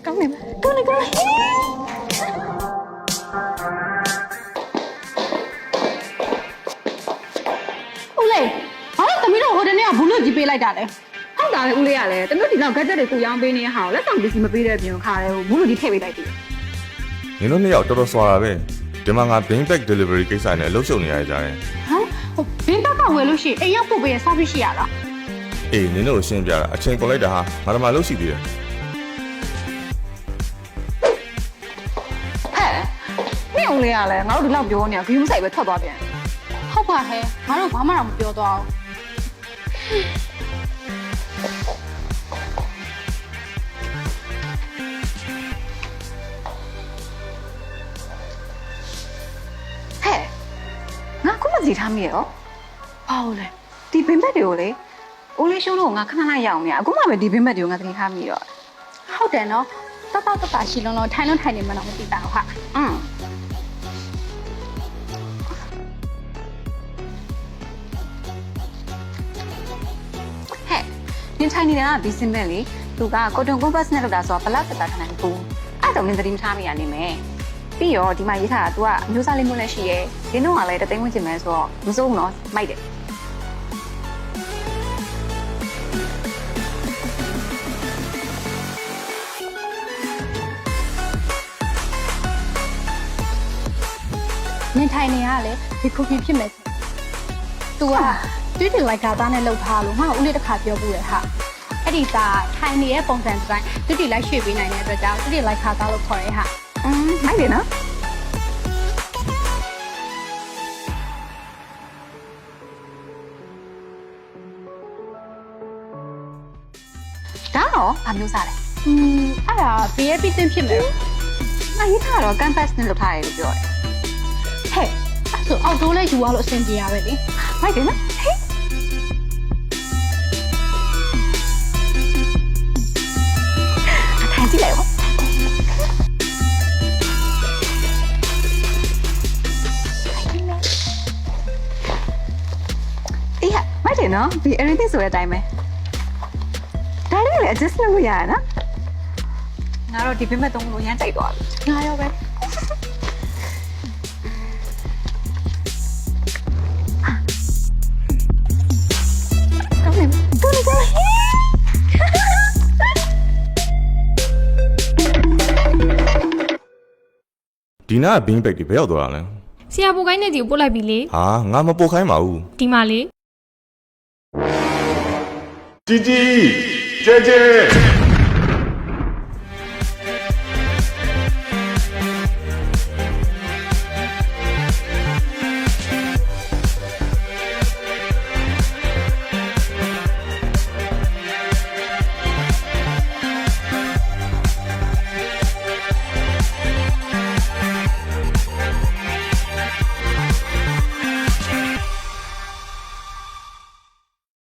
ကောင်းနေပါကောင်းနေကောင်းနေဦးလေးဘာလို့သမီးတို့ဟိုတနေ့ကဘူးလို့ကြီးပေးလိုက်တာလဲဟုတ်တာလေဦးလေးကလည်းတမျိုးဒီလောက် gadget တွေကိုရောင်းပေးနေဟာကိုလက်ဆောင်ပစ္စည်းမပေးတဲ့ပြင်ခါတယ်ဟိုဘူးလို့ကြီးထည့်ပေးလိုက်တယ်နင်တို့နှစ်ယောက်တော်တော်စွာတာပဲဒီမှာငါ Bing Bag Delivery ကိစ္စနဲ့အလုပ်ရှုပ်နေရကြတယ်ဟမ်ဟိုဘင်းဘက်ကဝယ်လို့ရှိရင်အိမ်ရောက်ပို့ပေးရ service ရှိရလားအေးနင်တို့ရှင်းပြတာအချိန်ကုန်လိုက်တာဟာငါတို့မှလုပ်ရှိသေးတယ်ဟဲ့မင်းဦးလေးကလည်းငါတို့ဒီလောက်ပြောနေတာဂရုမစိုက်ပဲထွက်သွားပြန်ဟုတ်ပါဟဲ့ငါတို့ဘာမှတော့မပြောတော့ဟဲ့ငါခုမှစီထားမိရောဘာလို့လဲဒီဘင်းဘက်တွေကိုလေဦးလေးရှုံးလို့ငါခဏလိုက်ရအောင်မြအခုမှပဲဒီဘင်းဘက်တွေကိုငါသတိထားမိတော့ဟုတ်တယ်နော်တတရှိလုံးလုံးထိုင်လုံးထိုင်နေမှတော့မသိတာဟာနင်ထိုင်နေတာကဘီစင်မဲ့လေသူကကိုတွန်ကွန်ပတ်နဲ့လောက်တာဆိုတော့ဘလောက်တက်တာခဏနေဘူးအဲ့တော့နင်သတိမထားမိရနေမယ်ပြီးရောဒီမှာရေးထားတာ तू ကအမျိုးသားလေးမျိုးနဲ့ရှိရဲဒီတော့ကလည်းတသိန်းဝင်ချင်မယ်ဆိုတော့မစိုးဘူးနော်မိုက်တယ်နင်ထိုင်နေရလေဒီခုပြင်ဖြစ်မယ်ဆို तू ကတွေ့တယ်လိုက်တာသားနဲ့လှုပ်ထားလို့ငါ့ကိုဦးလေးတစ်ခါပြောဘူးရဟာအဲ့ဒီသားထိုင်နေတဲ့ပုံစံတိုင်းတွေ့တယ်လိုက်ရွှေ့ပေးနိုင်တဲ့အတွက်ကြောင့်တွေ့တယ်လိုက်ခါသားလို့ခေါ်ရဲဟာမိုက်တယ်နော်ဒါတော့ဘာမျိုးစားလဲအဲ့ဒါဘေးရဲ့ပြီးတင်ဖြစ်မယ်ငါရေးထားတော့ canvas နဲ့လုပ်ထားရတယ်လို့ပြောတယ်ဟဲ့အဲ့ဆိုအောက်တိုးလဲယူရလို့အဆင်ပြေရပဲလေမိုက်တယ်နော်ဟဲ့ထိုင်ကြည့်လိုက်ပါအေးဟာမိုက်တယ်နော်ဒီ everything ဆိုတဲ့အတိုင်းပဲဒါလေးလည်း adjust လုပ်လို့ရရနော်ငါတော့ဒီဘက်မဲ့သုံးလို့ရမ်းကြိုက်သွားပြီငါရောပဲကောင်းနေကောင်းနေကောင်းနေဒီနား Bing Bag ဒီဘယ်ရောက်သွားတာလဲဆရာပိုကိုင်းနဲ့ဒီကိုပို့လိုက်ပြီလေဟာငါမပို့ခိုင်းပါဘူးဒီမှာလေជីជីကျဲကျဲ